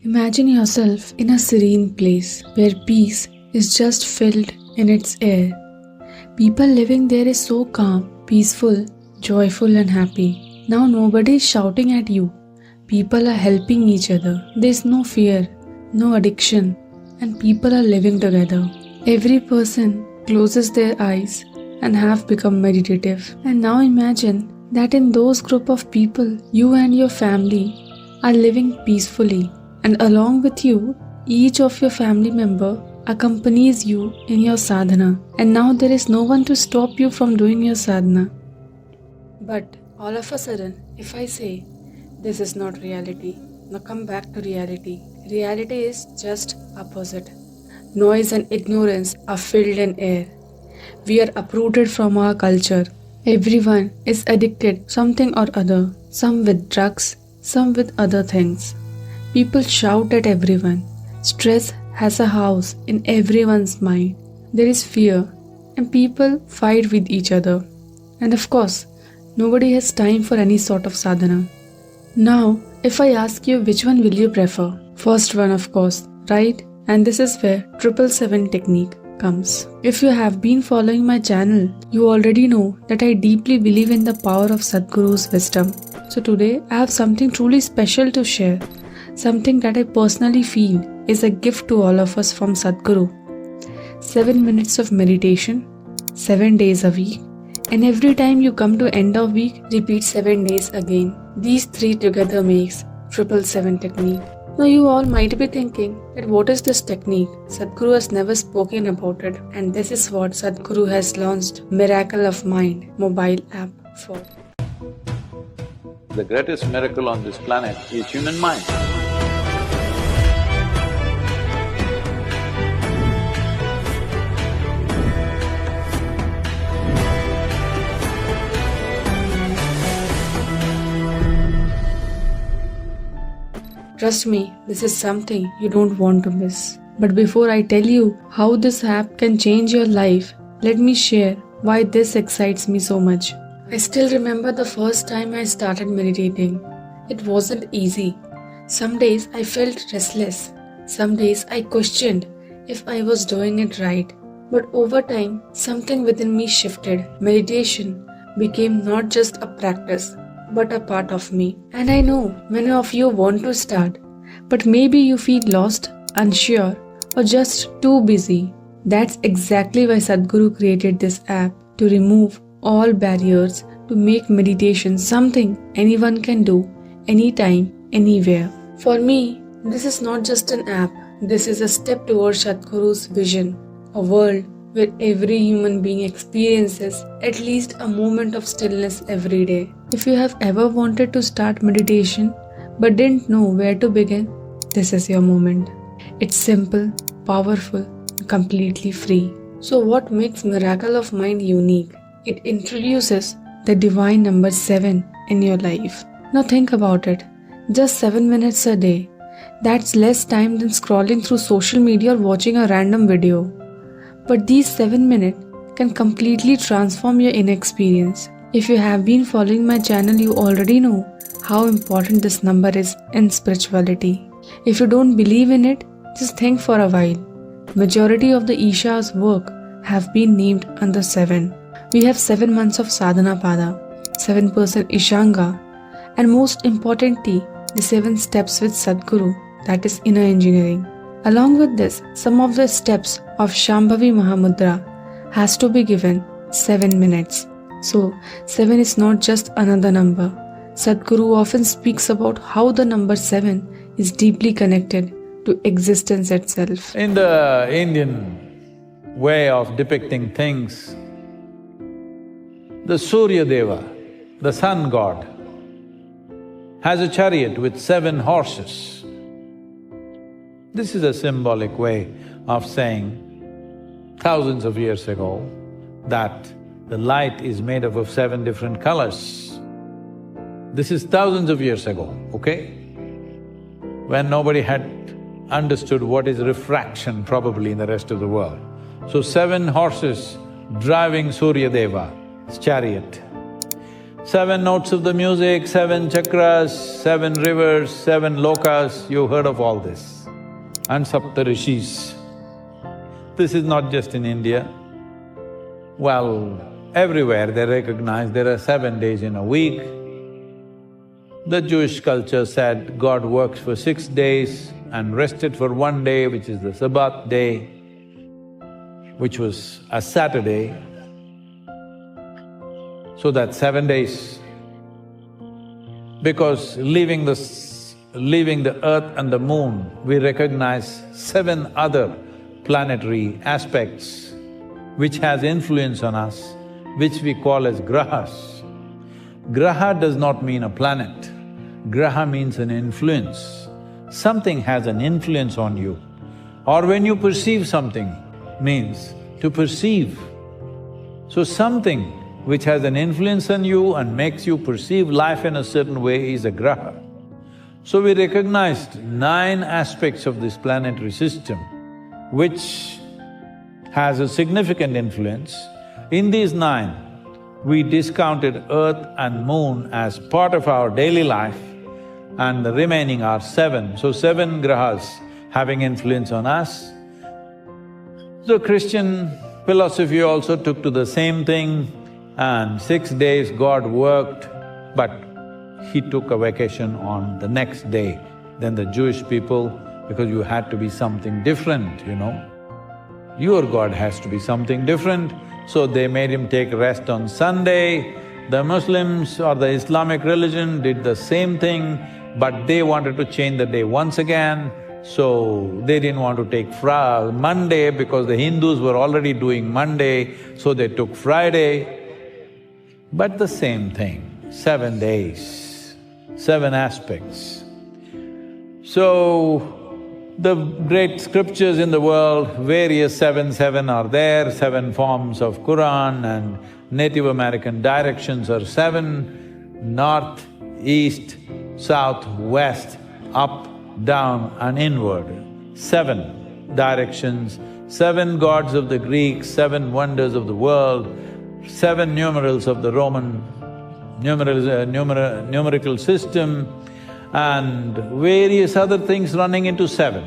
Imagine yourself in a serene place where peace is just filled in its air. People living there is so calm, peaceful, joyful and happy. Now nobody is shouting at you. People are helping each other. There is no fear, no addiction, and people are living together. Every person closes their eyes and have become meditative. And now imagine that in those group of people, you and your family are living peacefully. And along with you, each of your family member accompanies you in your sadhana. And now there is no one to stop you from doing your sadhana. But all of a sudden, if I say, this is not reality, now come back to reality. Reality is just opposite. Noise and ignorance are filled in air. We are uprooted from our culture. Everyone is addicted something or other, some with drugs, some with other things. People shout at everyone. Stress has a house in everyone's mind. There is fear and people fight with each other. And of course, nobody has time for any sort of sadhana. Now, if I ask you which one will you prefer? First one of course, right? And this is where 777 technique comes. If you have been following my channel, you already know that I deeply believe in the power of Sadhguru's wisdom. So today I have something truly special to share. Something that I personally feel is a gift to all of us from Sadhguru. 7 minutes of meditation, 7 days a week, and every time you come to end of week, repeat 7 days again. These three together makes 777 technique. Now you all might be thinking that what is this technique? Sadhguru has never spoken about it, and this is what Sadhguru has launched Miracle of Mind mobile app for. The greatest miracle on this planet is human mind. Trust me, this is something you don't want to miss. But before I tell you how this app can change your life, let me share why this excites me so much. I still remember the first time I started meditating. It wasn't easy. Some days I felt restless. Some days I questioned if I was doing it right. But over time, something within me shifted. Meditation became not just a practice, but a part of me. And I know many of you want to start, but maybe you feel lost, unsure, or just too busy. That's exactly why Sadhguru created this app, to remove all barriers, to make meditation something anyone can do, anytime, anywhere. For me, this is not just an app, this is a step towards Sadhguru's vision, a world where every human being experiences at least a moment of stillness every day. If you have ever wanted to start meditation but didn't know where to begin, this is your moment. It's simple, powerful, completely free. So what makes Miracle of Mind unique? It introduces the divine number 7 in your life. Now think about it. Just 7 minutes a day. That's less time than scrolling through social media or watching a random video. But these 7 minutes can completely transform your inner experience. If you have been following my channel, you already know how important this number is in spirituality. If you don't believe in it, just think for a while. Majority of the Isha's work have been named under 7. We have 7 months of Sadhana Pada, 7% Ishanga, and most importantly, the 7 steps with Sadhguru, that is inner engineering. Along with this, some of the steps of Shambhavi Mahamudra has to be given 7 minutes. So, 7 is not just another number. Sadhguru often speaks about how the number 7 is deeply connected to existence itself. In the Indian way of depicting things, the Surya Deva, the sun god, has a chariot with 7 horses. This is a symbolic way of saying thousands of years ago that the light is made up of 7 different colors. This is thousands of years ago, okay? When nobody had understood what is refraction probably in the rest of the world. So 7 horses driving Surya Deva's chariot. 7 notes of the music, 7 chakras, 7 rivers, 7 lokas, you've heard of all this. And Sapta Rishis. This is not just in India. Well, everywhere they recognize there are 7 days in a week. The Jewish culture said God works for 6 days and rested for 1 day, which is the Sabbath day, which was a Saturday. So that's 7 days. Because leaving the earth and the moon, we recognize 7 other planetary aspects which has influence on us, which we call as grahas. Graha does not mean a planet. Graha means an influence. Something has an influence on you. Or when you perceive something means to perceive. So something which has an influence on you and makes you perceive life in a certain way is a graha. So we recognized 9 aspects of this planetary system which has a significant influence. In these 9, we discounted earth and moon as part of our daily life and the remaining are 7. So 7 grahas having influence on us. So Christian philosophy also took to the same thing, and 6 days God worked, but He took a vacation on the next day than the Jewish people, because you had to be something different, you know. Your God has to be something different, so they made Him take rest on Sunday. The Muslims or the Islamic religion did the same thing, but they wanted to change the day once again, so they didn't want to take Monday because the Hindus were already doing Monday, so they took Friday. But the same thing, 7 days, 7 aspects. So, the great scriptures in the world, various 7 are there, 7 forms of Quran, and Native American directions are 7, north, east, south, west, up, down and inward. 7 directions, 7 gods of the Greeks, 7 wonders of the world, 7 numerals of the Roman numerical system, and various other things running into 7.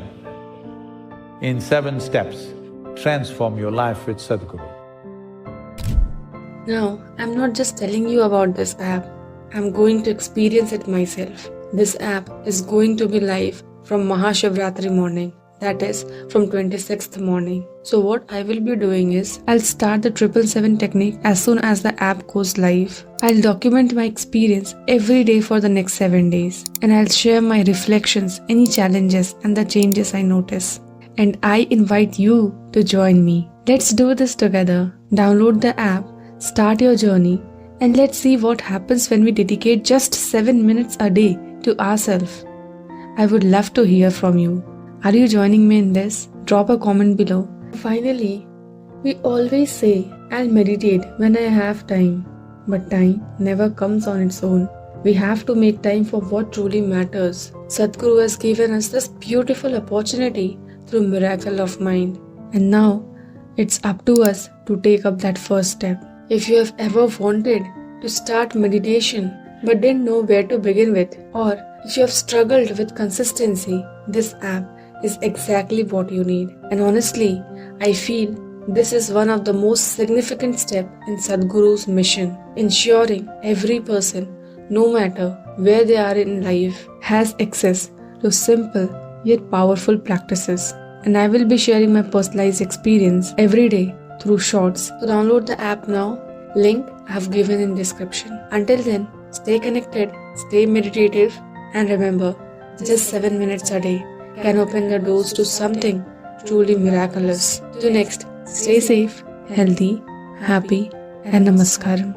In 7 steps, transform your life with Sadhguru. Now, I'm not just telling you about this app, I'm going to experience it myself. This app is going to be live from Mahashivratri morning, that is from 26th morning. So what I will be doing is, I'll start the 777 technique as soon as the app goes live. I'll document my experience every day for the next 7 days, and I'll share my reflections, any challenges and the changes I notice. And I invite you to join me. Let's do this together. Download the app, start your journey, and let's see what happens when we dedicate just 7 minutes a day to ourselves. I would love to hear from you. Are you joining me in this? Drop a comment below. Finally, we always say, I'll meditate when I have time. But time never comes on its own. We have to make time for what truly matters. Sadhguru has given us this beautiful opportunity through miracle of mind. And now, it's up to us to take up that first step. If you have ever wanted to start meditation but didn't know where to begin with, or if you have struggled with consistency, this app is exactly what you need. And honestly, I feel this is one of the most significant steps in Sadhguru's mission, ensuring every person, no matter where they are in life, has access to simple yet powerful practices. And I will be sharing my personalized experience every day through shorts. So download the app now, link I have given in description. Until then, stay connected, stay meditative, and remember, just 7 minutes a day can open the doors to something truly miraculous. Till next, stay safe, healthy, happy, and namaskaram.